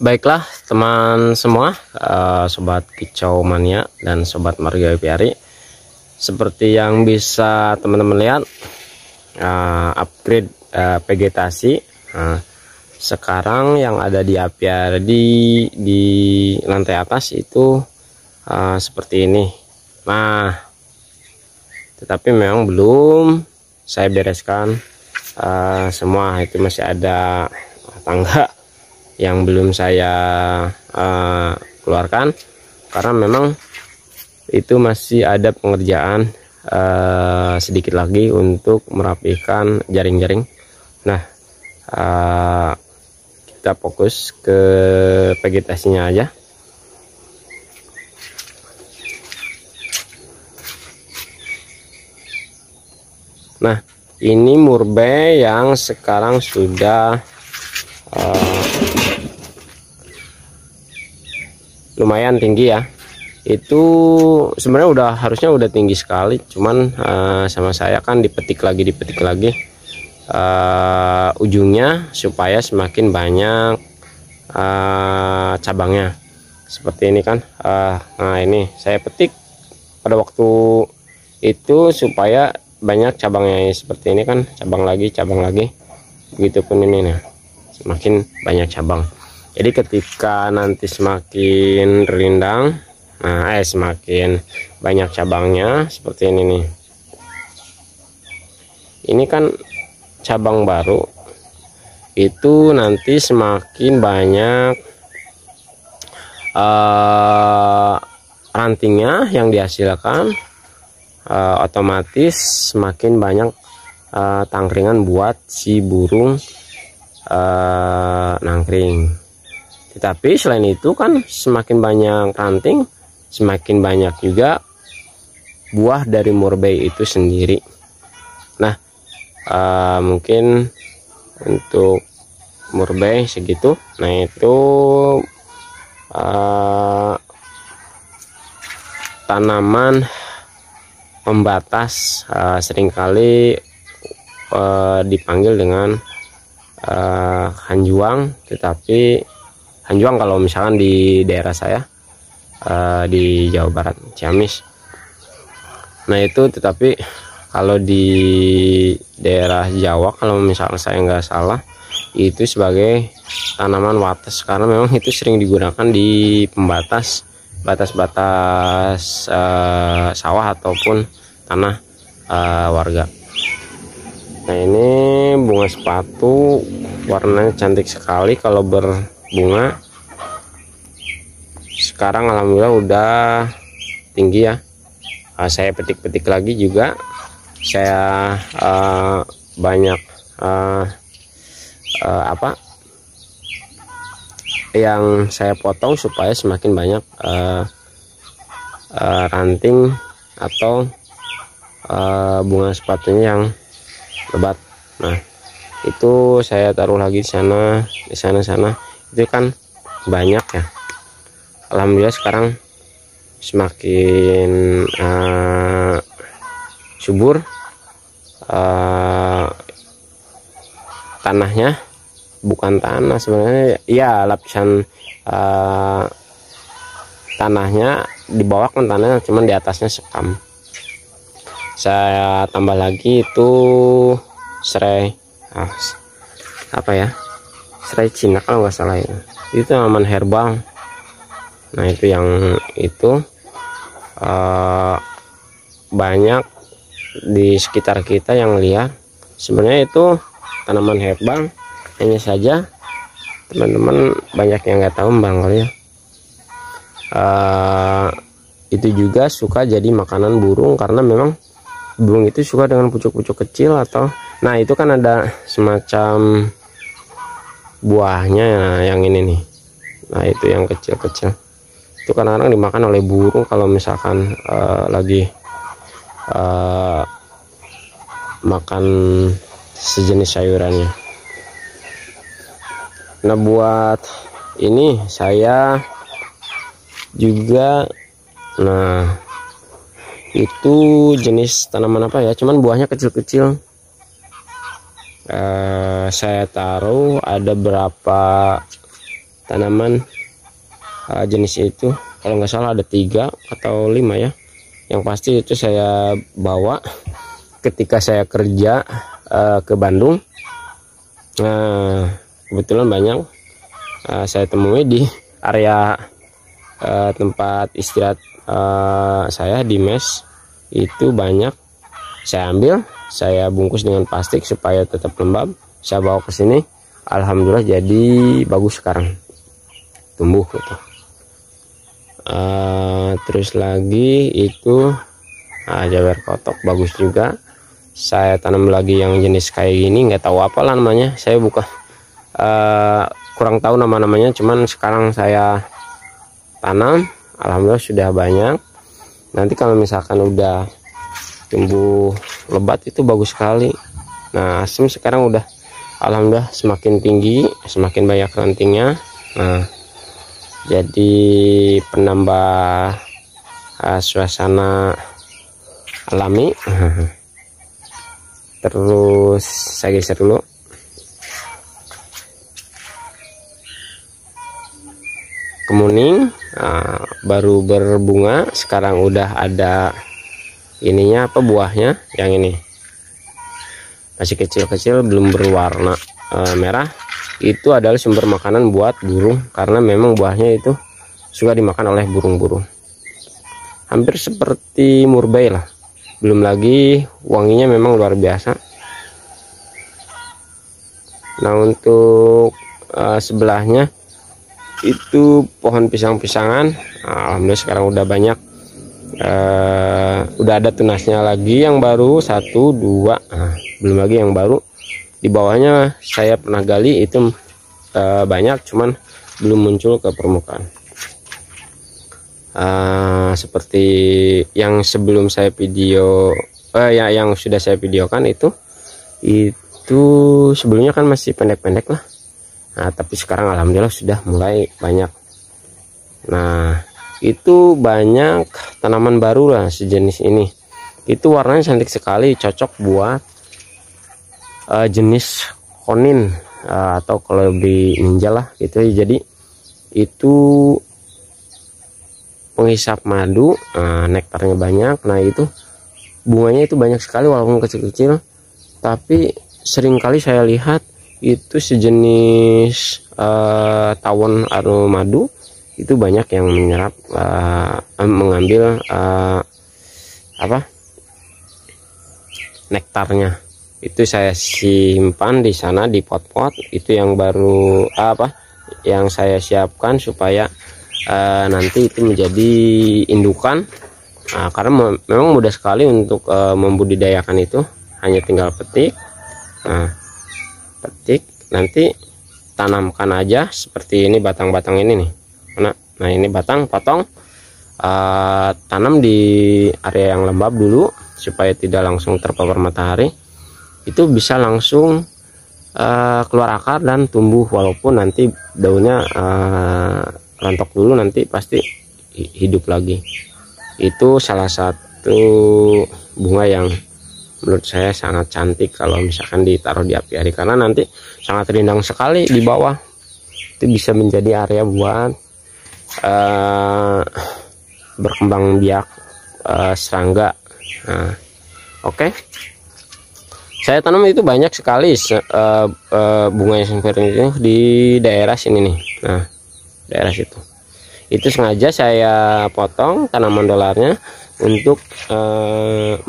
Baiklah teman semua, sobat kicau mania dan sobat Mario Apiari, seperti yang bisa teman-teman lihat, upgrade vegetasi. Sekarang yang ada di apiari di lantai atas itu seperti ini. Nah, tetapi memang belum saya bereskan semua, itu masih ada tangga yang belum saya keluarkan karena memang itu masih ada pengerjaan sedikit lagi untuk merapikan jaring-jaring. Nah, kita fokus ke vegetasinya aja. Nah, ini murbei yang sekarang sudah lumayan tinggi ya. Itu sebenarnya harusnya udah tinggi sekali, cuman sama saya kan dipetik lagi ujungnya supaya semakin banyak cabangnya seperti ini kan. Nah, ini saya petik pada waktu itu supaya banyak cabangnya seperti ini kan, cabang lagi, begitupun ini. Nah, semakin banyak cabang. Jadi ketika nanti semakin rindang, semakin banyak cabangnya seperti ini nih. Ini kan cabang baru, itu nanti semakin banyak rantingnya yang dihasilkan, otomatis semakin banyak tangkringan buat si burung nangkring. Tetapi selain itu kan semakin banyak ranting, semakin banyak juga buah dari murbei itu sendiri. Nah, mungkin untuk murbei segitu. Nah, itu tanaman pembatas, seringkali dipanggil dengan hanjuang, tetapi hanjuang kalau misalkan di daerah saya di Jawa Barat, Ciamis. Nah, itu tetapi kalau di daerah Jawa, kalau misalkan saya nggak salah, itu sebagai tanaman wates karena memang itu sering digunakan di pembatas batas sawah ataupun tanah warga. Nah, ini bunga sepatu, warnanya cantik sekali kalau berbunga. Sekarang alhamdulillah udah tinggi ya. Saya petik-petik lagi juga. Saya banyak yang saya potong supaya semakin banyak ranting atau bunga sepatunya yang lebat. Nah, itu saya taruh lagi di sana itu kan banyak ya. Alhamdulillah sekarang semakin subur tanahnya. Bukan tanah sebenarnya ya, lapisan tanahnya di bawah kan tanahnya, cuman di atasnya sekam. Saya tambah lagi itu serai serai Cina kalau nggak salah ya, itu tanaman herbal. Nah, itu yang itu banyak di sekitar kita yang liar. Sebenarnya itu tanaman herbal, hanya saja teman-teman banyak yang nggak tahu barangkali ya. Itu juga suka jadi makanan burung karena memang burung itu suka dengan pucuk-pucuk kecil atau, nah itu kan ada semacam buahnya yang ini nih. Nah, itu yang kecil-kecil itu kadang-kadang dimakan oleh burung kalau misalkan lagi makan sejenis sayurannya. Nah, buat ini saya juga, nah itu jenis tanaman apa ya, cuman buahnya kecil-kecil. Saya taruh ada berapa tanaman jenis itu. Kalau nggak salah ada 3 atau 5 ya. Yang pasti itu saya bawa ketika saya kerja ke Bandung. Nah, kebetulan banyak saya temui di area tempat istirahat saya di mes. Itu banyak saya ambil, saya bungkus dengan plastik supaya tetap lembab. Saya bawa ke sini, alhamdulillah jadi bagus sekarang, tumbuh gitu. Terus lagi itu jawer kotok bagus juga. Saya tanam lagi yang jenis kayak gini, nggak tahu apa lah namanya, saya bukan kurang tahu namanya, cuman sekarang saya tanam, alhamdulillah sudah banyak. Nanti kalau misalkan udah tumbuh lebat itu bagus sekali. Nah, asem sekarang udah alhamdulillah semakin tinggi, semakin banyak rantingnya. Nah, jadi penambah suasana alami. Terus saya geser dulu. Kemuning baru berbunga, sekarang udah ada ininya, apa buahnya, yang ini masih kecil-kecil belum berwarna merah. Itu adalah sumber makanan buat burung, karena memang buahnya itu suka dimakan oleh burung-burung, hampir seperti murbei lah. Belum lagi wanginya memang luar biasa. Nah, untuk sebelahnya itu pohon pisang-pisangan, alhamdulillah sekarang udah banyak, udah ada tunasnya lagi yang baru 1, 2, belum lagi yang baru. Di bawahnya saya pernah gali itu banyak, cuman belum muncul ke permukaan. Seperti yang sebelum saya video, yang sudah saya videokan itu sebelumnya kan masih pendek-pendek lah. Nah, tapi sekarang alhamdulillah sudah mulai banyak. Nah, itu banyak tanaman baru lah sejenis ini. Itu warnanya cantik sekali, cocok buat jenis konin atau kalau lebih ninja lah gitu. Jadi itu penghisap madu, nektarnya banyak. Nah, itu bunganya itu banyak sekali walaupun kecil-kecil, tapi seringkali saya lihat itu sejenis tawon atau madu itu banyak yang menyerap, mengambil nektarnya. Itu saya simpan di sana di pot-pot. Itu yang baru yang saya siapkan supaya nanti itu menjadi indukan. Karena memang mudah sekali untuk membudidayakan itu, hanya tinggal petik. Nah, petik nanti tanamkan aja seperti ini, batang-batang ini nih. Nah, ini batang potong, tanam di area yang lembab dulu supaya tidak langsung terpapar matahari. Itu bisa langsung keluar akar dan tumbuh, walaupun nanti daunnya rontok dulu, nanti pasti hidup lagi. Itu salah satu bunga yang menurut saya sangat cantik kalau misalkan ditaruh di apiari, karena nanti sangat rindang sekali di bawah. Itu bisa menjadi area buat berkembang biak serangga. Nah, oke. Saya tanam itu banyak sekali bunga yang seperti itu di daerah sini nih. Nah, daerah situ. Itu sengaja saya potong tanaman dolarnya untuk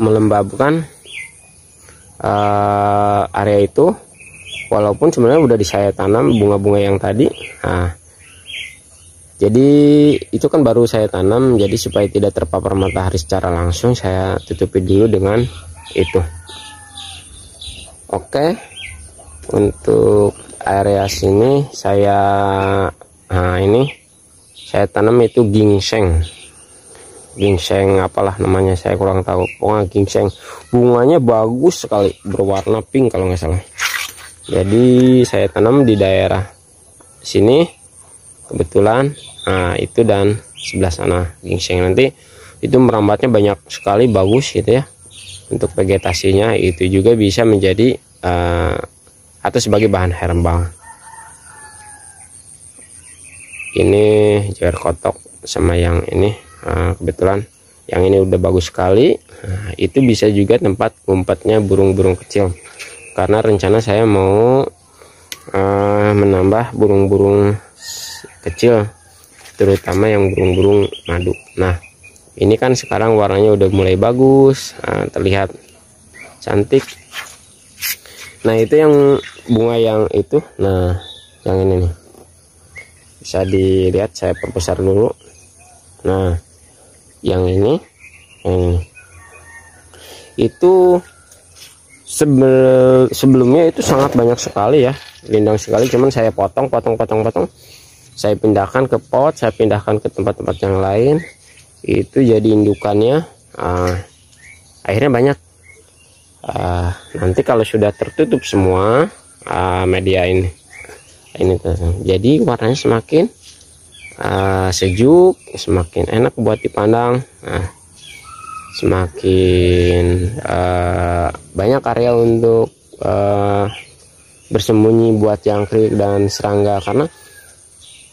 melembabkan area itu. Walaupun sebenarnya udah saya tanam bunga-bunga yang tadi. Nah, jadi itu kan baru saya tanam, jadi supaya tidak terpapar matahari secara langsung, saya tutupi dulu dengan itu. Oke, untuk area sini saya ini saya tanam itu ginseng apalah namanya, saya kurang tahu. Pokoknya ginseng, bunganya bagus sekali, berwarna pink kalau nggak salah. Jadi saya tanam di daerah sini kebetulan, itu dan sebelah sana ginseng. Nanti itu merambatnya banyak sekali, bagus gitu ya. Untuk vegetasinya itu juga bisa menjadi atau sebagai bahan herbal. ini jewer kotok sama yang ini. Kebetulan yang ini udah bagus sekali. Itu bisa juga tempat ngumpetnya burung-burung kecil, karena rencana saya mau menambah burung-burung kecil, terutama yang burung-burung madu. Nah, ini kan sekarang warnanya udah mulai bagus, terlihat cantik. Nah, itu yang bunga yang itu. Nah, yang ini nih bisa dilihat, saya perbesar dulu. Nah, yang ini itu sebelumnya itu sangat banyak sekali ya, lindang sekali, cuman saya potong, saya pindahkan ke pot, saya pindahkan ke tempat-tempat yang lain. Itu jadi indukannya akhirnya banyak. Nanti kalau sudah tertutup semua media ini jadi warnanya semakin sejuk, semakin enak buat dipandang. Semakin banyak area untuk bersembunyi buat jangkrik dan serangga, karena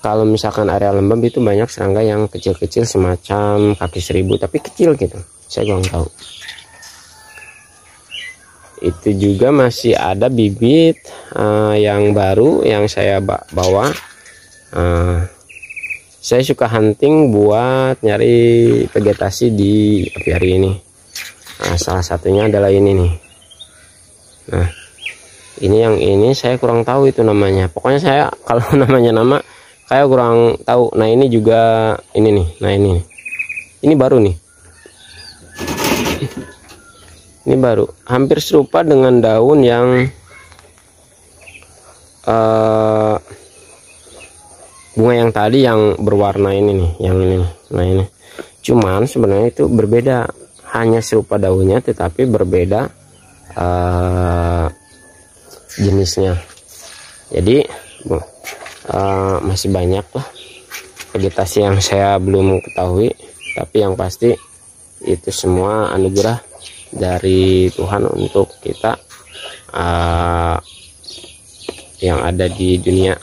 kalau misalkan area lembab itu banyak serangga yang kecil-kecil semacam kaki seribu, tapi kecil gitu, saya kurang tahu. Itu juga masih ada bibit yang baru yang saya bawa. Saya suka hunting buat nyari vegetasi di apiari ini. Salah satunya adalah ini nih. Nah, ini yang ini saya kurang tahu itu namanya. Pokoknya saya kalau nama saya kurang tahu. Nah, ini juga ini nih. Nah, ini baru nih. Ini baru, hampir serupa dengan daun yang bunga yang tadi yang berwarna ini nih, yang ini. Nah, ini cuman sebenarnya itu berbeda, hanya serupa daunnya tetapi berbeda jenisnya. Jadi masih banyak lah vegetasi yang saya belum ketahui, tapi yang pasti itu semua anugerah dari Tuhan untuk kita yang ada di dunia.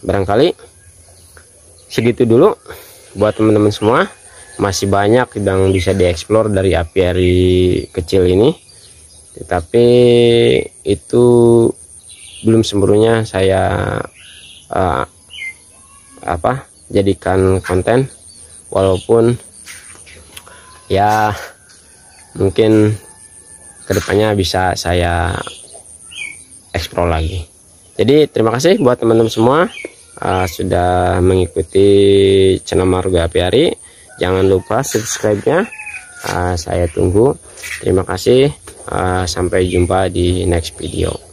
Barangkali segitu dulu buat teman-teman semua. Masih banyak yang bisa dieksplor dari apiari kecil ini, tetapi itu belum seluruhnya saya jadikan konten, walaupun ya mungkin kedepannya bisa saya eksplor lagi. Jadi terima kasih buat teman-teman semua sudah mengikuti channel Marga Apiari. Jangan lupa subscribe-nya, saya tunggu. Terima kasih, sampai jumpa di next video.